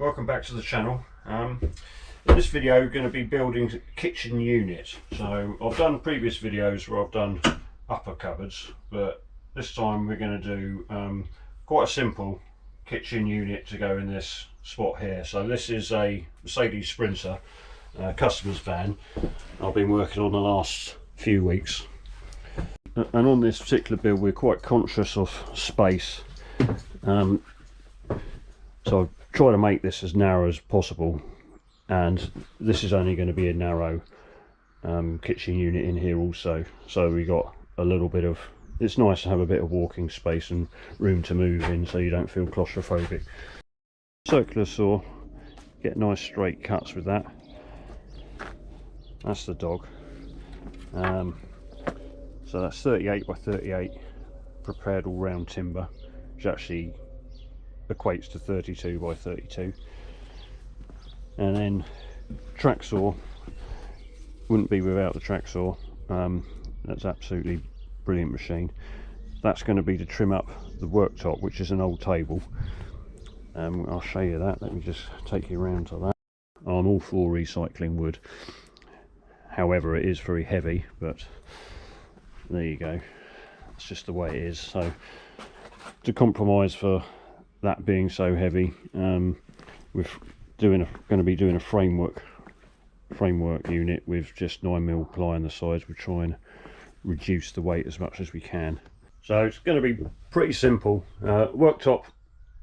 welcome back to the channel. In this video we're going to be building a kitchen unit. So I've done previous videos where I've done upper cupboards, but this time we're going to do quite a simple kitchen unit to go in this spot here. So this is a Mercedes Sprinter customer's van I've been working on the last few weeks, and on this particular build we're quite conscious of space, so I've tried to make this as narrow as possible, and this is only going to be a narrow kitchen unit in here also, so we got a little bit of, it's nice to have a bit of walking space and room to move in so you don't feel claustrophobic. Circular saw, get nice straight cuts with that. That's the dog. So that's 38 by 38 prepared all round timber, which actually equates to 32 by 32. And then track saw, wouldn't be without the track saw. That's absolutely brilliant machine. That's going to be to trim up the worktop, which is an old table. I'll show you that. Let me just take you around to that. I'm all for recycling wood, however it is very heavy, but there you go, it's just the way it is. So to compromise for that being so heavy, we're going to be doing a framework unit with just 9mm ply on the sides. We're trying to reduce the weight as much as we can. So it's going to be pretty simple. Worktop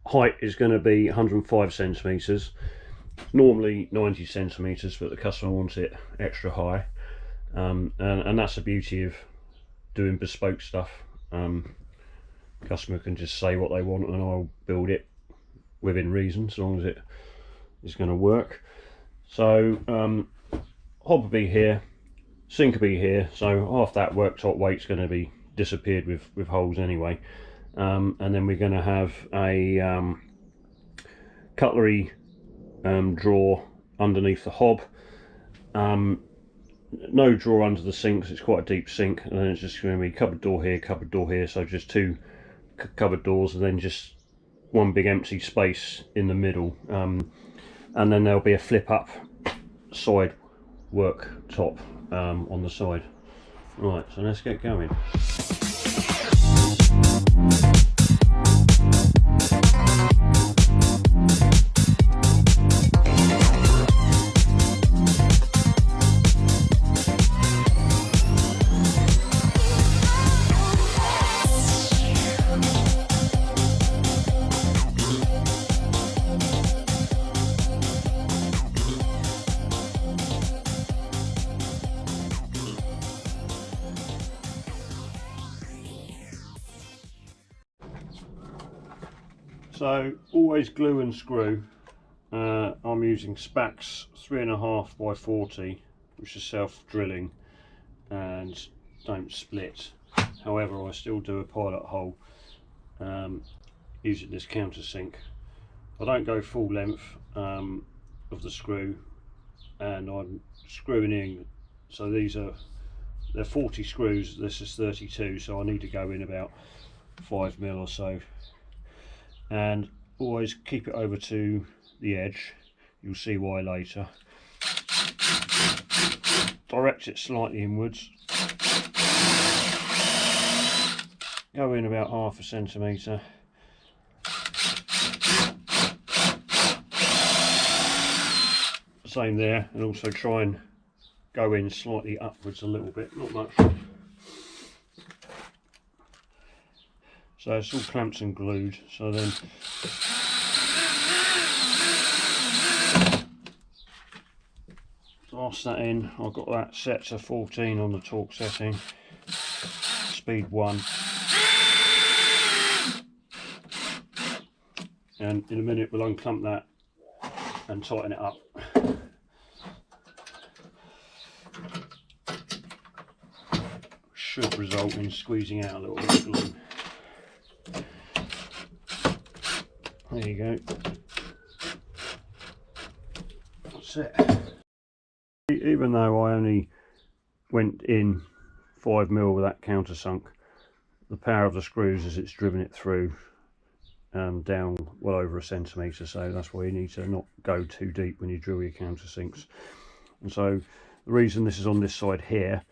height is going to be 105 centimeters, normally 90 centimeters, but the customer wants it extra high, and that's the beauty of doing bespoke stuff. Customer can just say what they want and I'll build it within reason, as long as it is going to work. So hob will be here, sink will be here, so half that worktop weight's going to be disappeared with holes anyway. And then we're going to have a cutlery drawer underneath the hob. No drawer under the sink because it's quite a deep sink, and then it's just going to be cupboard door here, so just two cupboard doors and then just one big empty space in the middle, and then there'll be a flip up side worktop on the side. Right, so let's get going. So always glue and screw. I'm using Spax 3.5 by 40, which is self-drilling and don't split. However, I still do a pilot hole using this countersink. I don't go full length of the screw, and I'm screwing in. So they're 40 screws. This is 32, so I need to go in about 5mm or so. And always keep it over to the edge, you'll see why later. Direct it slightly inwards, go in about 1/2 centimetre, same there, and also try and go in slightly upwards a little bit, not much. So it's all clamped and glued, so then blast that in. I've got that set to 14 on the torque setting, speed 1, and in a minute we'll unclamp that and tighten it up. Should result in squeezing out a little bit of glue. There you go. That's it. Even though I only went in 5mm with that countersunk, the power of the screws as it's driven it through down well over a centimetre, so that's why you need to not go too deep when you drill your countersinks. And so the reason this is on this side here,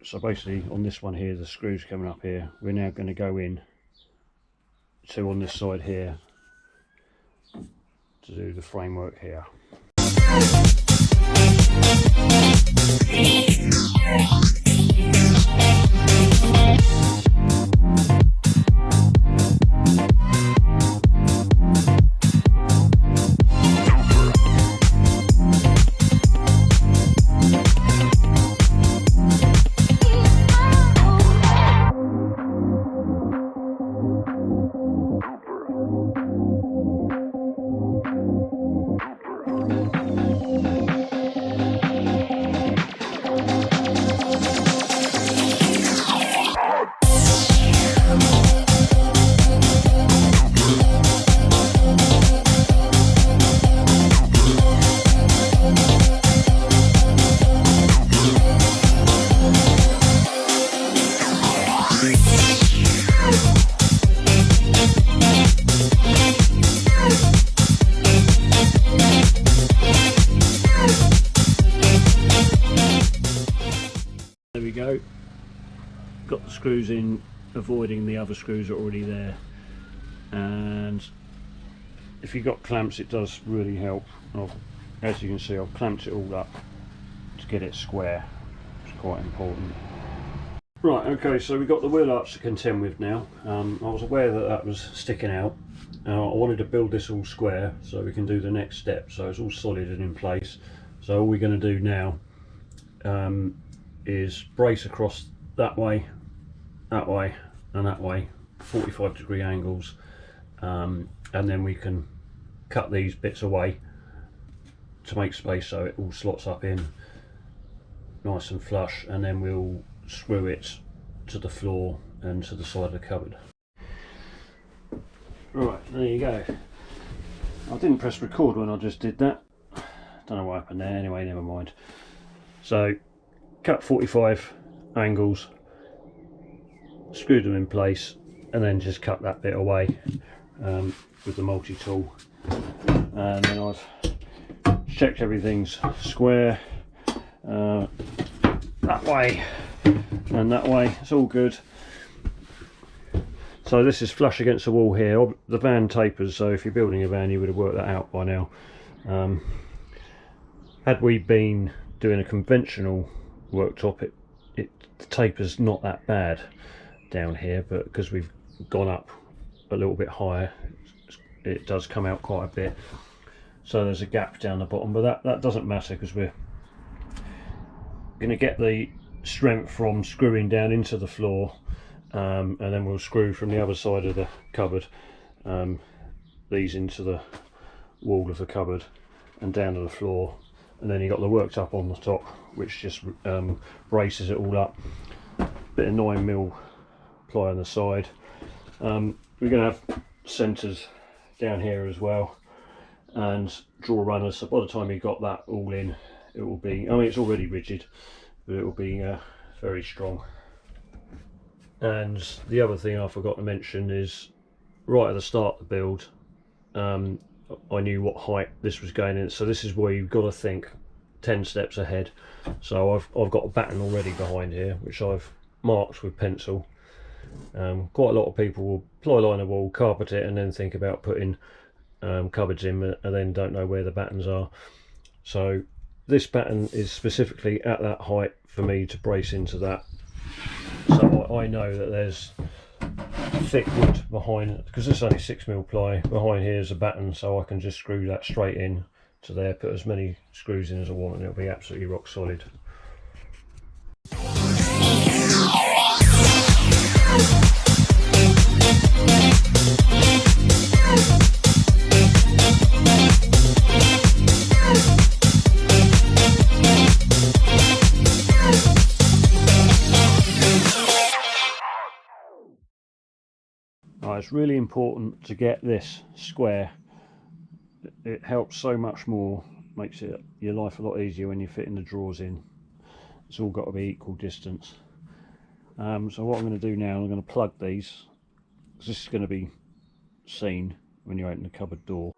so basically on this one here, the screws coming up here, we're now going to go in to on this side here to do the framework here. There we go, got the screws in, avoiding the other screws that are already there, and if you've got clamps it does really help. As you can see, I've clamped it all up to get it square, which is quite important. Right, okay, so we've got the wheel arch to contend with now. I was aware that that was sticking out. I wanted to build this all square so we can do the next step, so it's all solid and in place. So all we're going to do now is brace across that way, and that way, 45-degree angles, and then we can cut these bits away to make space so it all slots up in nice and flush, and then we'll screw it to the floor and to the side of the cupboard. Right, there you go. I didn't press record when I just did that. Don't know what happened there. Anyway, never mind. So cut 45 angles, screwed them in place, and then just cut that bit away with the multi-tool. And then I've checked everything's square that way and that way. It's all good. So this is flush against the wall here. The van tapers, so if you're building a van you would have worked that out by now. Had we been doing a conventional worktop, the taper's not that bad down here, but because we've gone up a little bit higher, it does come out quite a bit. So there's a gap down the bottom, but that doesn't matter because we're going to get the strength from screwing down into the floor, and then we'll screw from the other side of the cupboard these into the wall of the cupboard and down to the floor, and then you've got the worktop on the top which just braces it all up. Bit of 9mm ply on the side. We're going to have centres down here as well and draw runners, so by the time you've got that all in, it will be, I mean it's already rigid, but it will be very strong. And the other thing I forgot to mention is, right at the start of the build, I knew what height this was going in, so this is where you've got to think 10 steps ahead. So I've got a batten already behind here which I've marked with pencil. Quite a lot of people will ply line a wall, carpet it, and then think about putting cupboards in and then don't know where the battens are. So this batten is specifically at that height for me to brace into that. So I know that there's thick wood behind it, because it's only 6mm ply. Behind here is a batten, so I can just screw that straight in to there, put as many screws in as I want, and it'll be absolutely rock solid. It's really important to get this square. It helps so much more, makes it your life a lot easier when you're fitting the drawers in. It's all got to be equal distance. So what I'm going to do now, I'm going to plug these, because this is going to be seen when you open the cupboard door.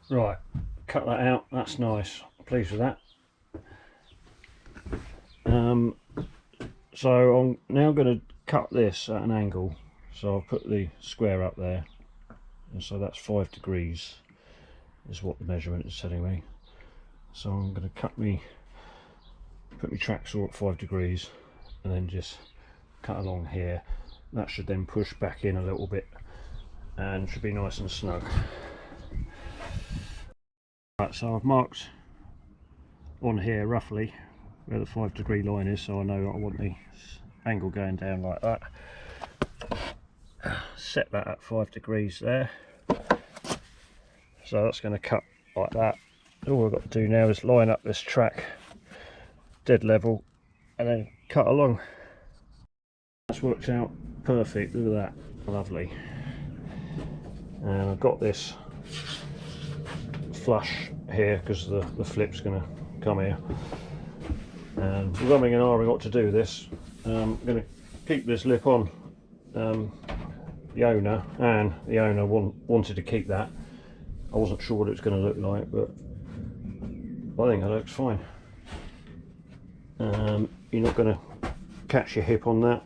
Right, cut that out, that's nice, pleased with that. So I'm now going to cut this at an angle, so I'll put the square up there, and so that's 5 degrees is what the measurement is telling me. So I'm going to put my track saw at 5 degrees and then just cut along here. That should then push back in a little bit and should be nice and snug. Right, so I've marked on here roughly where the 5 degree line is, so I know I want the angle going down like that. Set that at 5 degrees there. So that's going to cut like that. All I've got to do now is line up this track dead level and then cut along. That's worked out perfect, look at that, lovely. And I've got this flush here because the flip's going to come here, and we're rumming and ahhing what to do with this. I'm going to keep this lip on the owner, and the owner wanted to keep that. I wasn't sure what it was going to look like, but I think it looks fine. You're not going to catch your hip on that.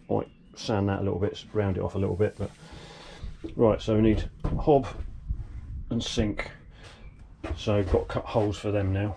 Might sand that a little bit, round it off a little bit, but right, so we need hob and sink, so I've got to cut holes for them now.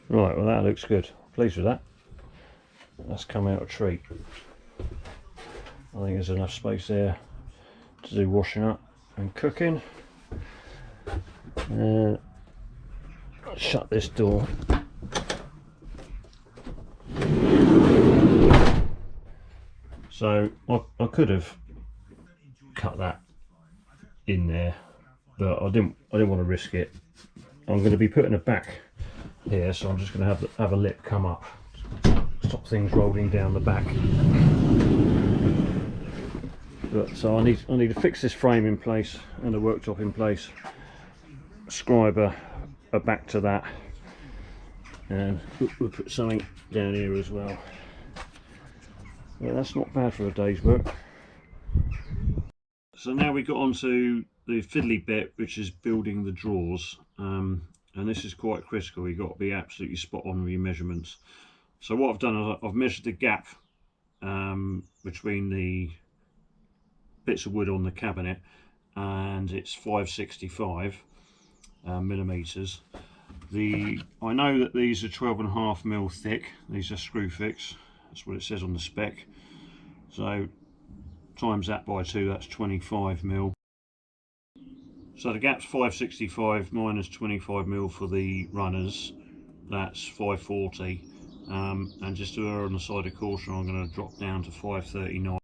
Right, well that looks good. Pleased with that. That's come out a treat. I think there's enough space there to do washing up and cooking. Shut this door. So I could have cut that in there, but I didn't want to risk it. I'm going to be putting a back here, so I'm just going to have a lip come up, stop things rolling down the back. But so I need to fix this frame in place and the worktop in place, scribe a back to that, and we'll put something down here as well. Yeah, that's not bad for a day's work. So now we got onto the fiddly bit, which is building the drawers. And this is quite critical. You've got to be absolutely spot on with your measurements. So what I've done is I've measured the gap between the bits of wood on the cabinet, and it's 565 millimeters. I know that these are 12.5mm thick. These are screw fix. That's what it says on the spec. So times that by 2, that's 25mm. So the gap's 565 minus 25mm for the runners, that's 540, and just to err on the side of caution, I'm going to drop down to 539.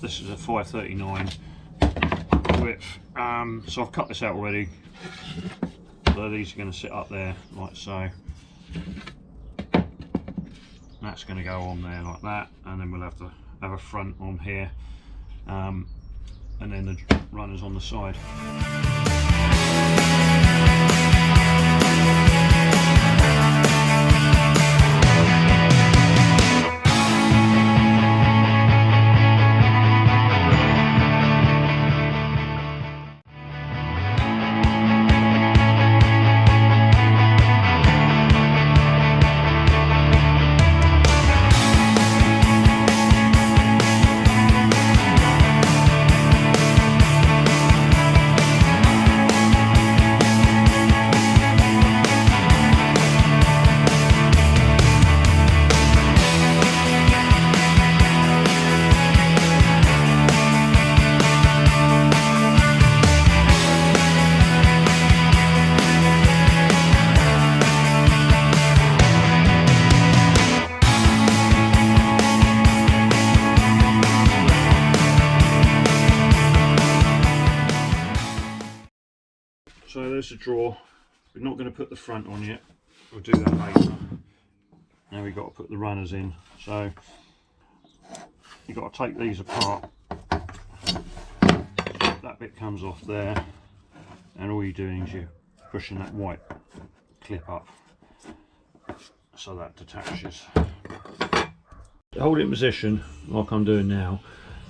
This is a 539 width, so I've cut this out already, so these are going to sit up there like so. That's going to go on there like that, and then we'll have to have a front on here. And then the runners on the side. there's the drawer. We're not going to put the front on yet, we'll do that later. Now we've got to put the runners in, so you've got to take these apart. That bit comes off there, and all you're doing is you're pushing that white clip up so that detaches. Hold it in position like I'm doing now,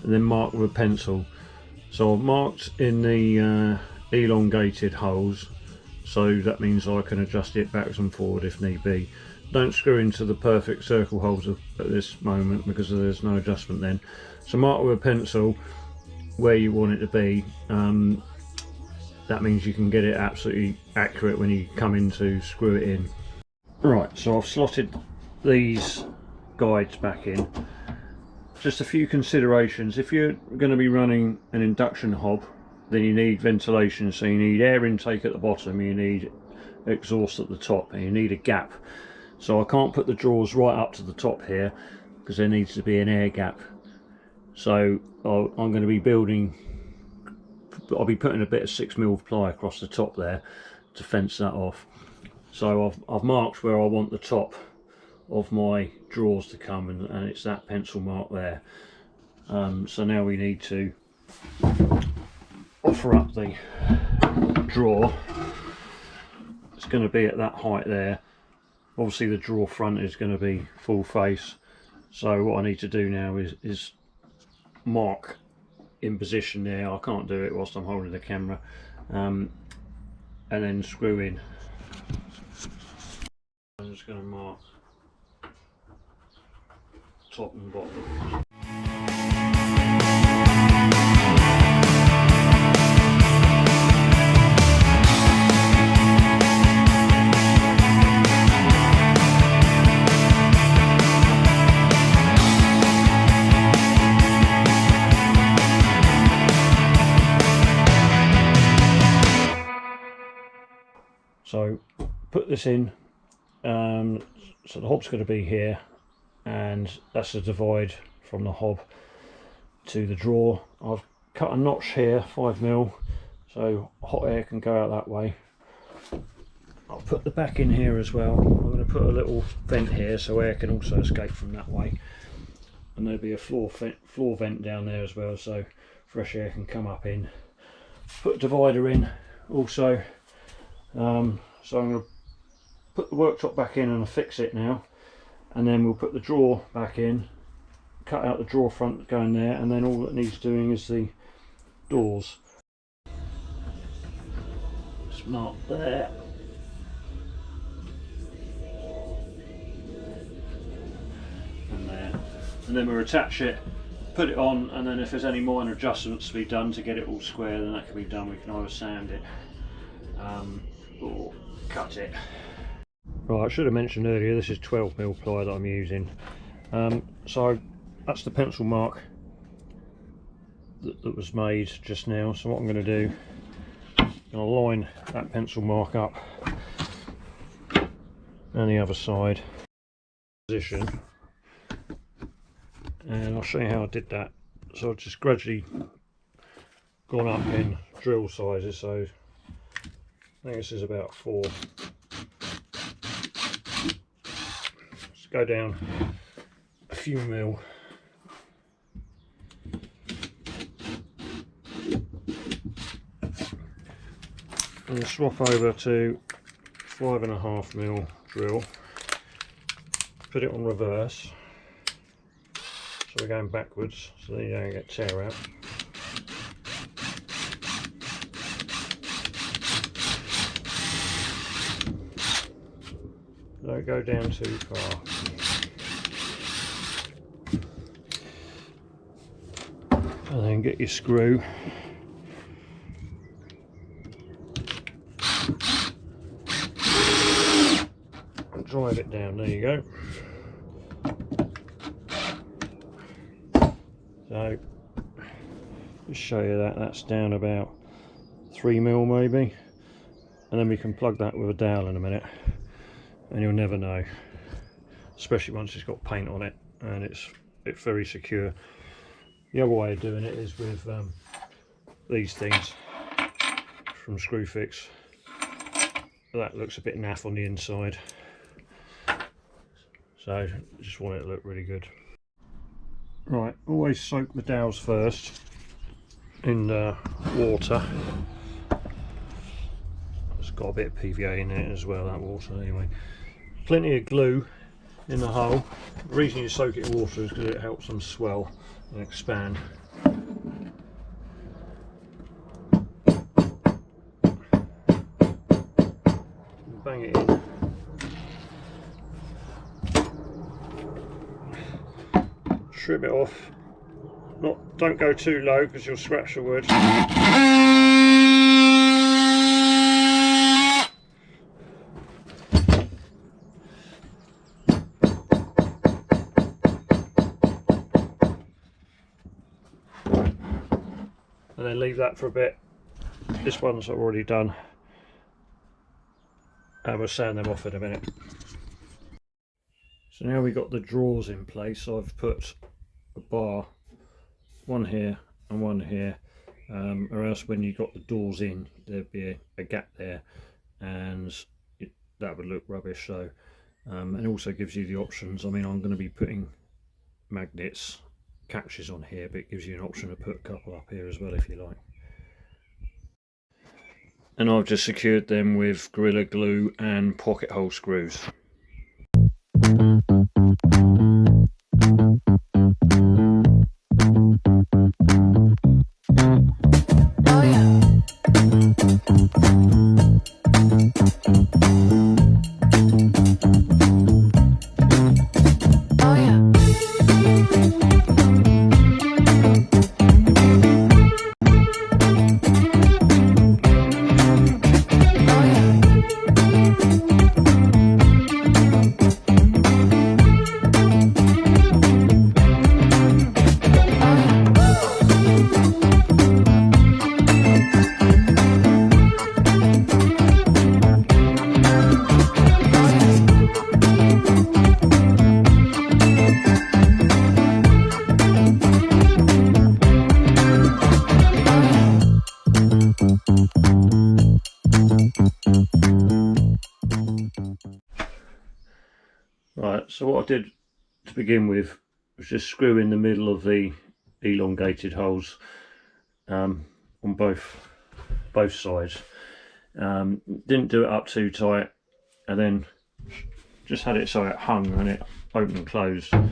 and then mark with a pencil. So I've marked in the elongated holes, so that means I can adjust it backwards and forward if need be. Don't screw into the perfect circle holes at this moment because there's no adjustment then. So mark with a pencil where you want it to be. That means you can get it absolutely accurate when you come in to screw it in. Right, so I've slotted these guides back in. Just a few considerations. If you're going to be running an induction hob, then you need ventilation, so you need air intake at the bottom, you need exhaust at the top, and you need a gap. So I can't put the drawers right up to the top here because there needs to be an air gap. So I'm going to be building, I'll be putting a bit of 6mm ply across the top there to fence that off. So I've marked where I want the top of my drawers to come, and it's that pencil mark there. So now we need to offer up the drawer. It's going to be at that height there. Obviously the drawer front is going to be full face, so what I need to do now is mark in position there. I can't do it whilst I'm holding the camera, and then screw in. I'm just going to mark top and bottom. So put this in, so the hob's going to be here, and that's the divide from the hob to the drawer. I've cut a notch here, 5mm, so hot air can go out that way. I'll put the back in here as well. I'm going to put a little vent here so air can also escape from that way, and there'll be a floor vent down there as well, so fresh air can come up in. Put a divider in also. So I'm going to put the worktop back in and affix it now, and then we'll put the drawer back in, cut out the drawer front going there, and then all that needs doing is the doors. Just mark there. And there. And then we'll attach it, put it on, and then if there's any minor adjustments to be done to get it all square, then that can be done. We can either sand it or cut it. Right, I should have mentioned earlier, this is 12mm ply that I'm using. So that's the pencil mark that was made just now. So what I'm going to do, I'll line that pencil mark up and the other side position, and I'll show you how I did that. So I've just gradually gone up in drill sizes, so I think this is about 4. Let's go down a few mil. And swap over to 5.5mm drill. Put it on reverse, so we're going backwards, so then you don't get tear out. Don't go down too far. And then get your screw. And drive it down, there you go. So, just show you that, that's down about 3mm maybe. And then we can plug that with a dowel in a minute. And you'll never know, especially once it's got paint on it and it's very secure. The other way of doing it is with these things from Screwfix. that looks a bit naff on the inside, so just want it to look really good. Right, always soak the dowels first in water. It's got a bit of PVA in it as well, that water anyway. Plenty of glue in the hole. The reason you soak it in water is because it helps them swell and expand. Bang it in. Trim it off. Don't go too low because you'll scratch the wood. And then leave that for a bit. This one's already done, and we'll sand them off in a minute. So now we've got the drawers in place. I've put a bar, one here and one here, or else when you got the doors in there'd be a gap there, and that would look rubbish. So and also gives you the options. I mean, I'm going to be putting magnets, catches on here, but it gives you an option to put a couple up here as well if you like. And I've just secured them with Gorilla Glue and pocket hole screws. Right, so what I did to begin with was just screw in the middle of the elongated holes on both sides. Didn't do it up too tight, and then just had it so it hung and it opened and closed, and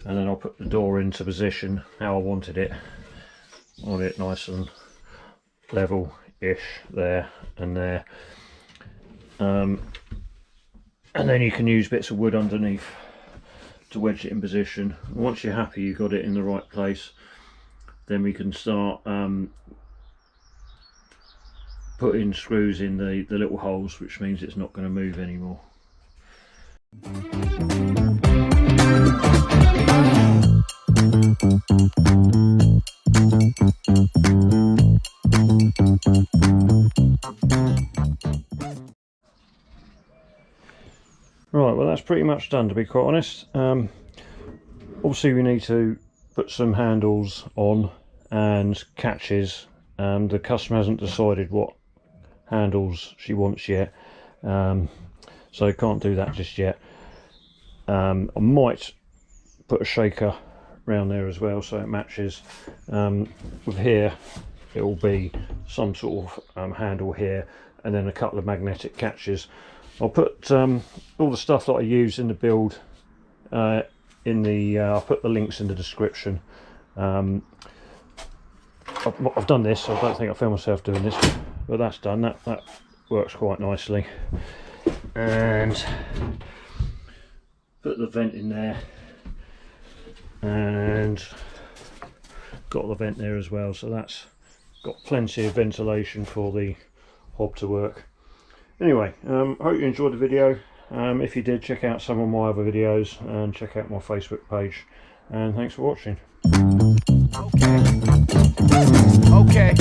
then I'll put the door into position how I wanted it, on it nice and level-ish there and there. And then you can use bits of wood underneath to wedge it in position. Once you're happy you've got it in the right place, then we can start putting screws in the little holes, which means it's not going to move anymore. Right, well that's pretty much done, to be quite honest. Obviously we need to put some handles on and catches. The customer hasn't decided what handles she wants yet, so can't do that just yet. I might put a shaker around there as well so it matches. With here it will be some sort of handle here, and then a couple of magnetic catches. I'll put all the stuff that I use in the build in the I'll put the links in the description. I've done this, I don't think I filmed myself doing this, but that's done. That works quite nicely. And put the vent in there, and got the vent there as well, so that's got plenty of ventilation for the hob to work. Anyway, hope you enjoyed the video. If you did, check out some of my other videos and check out my Facebook page, and thanks for watching. Okay.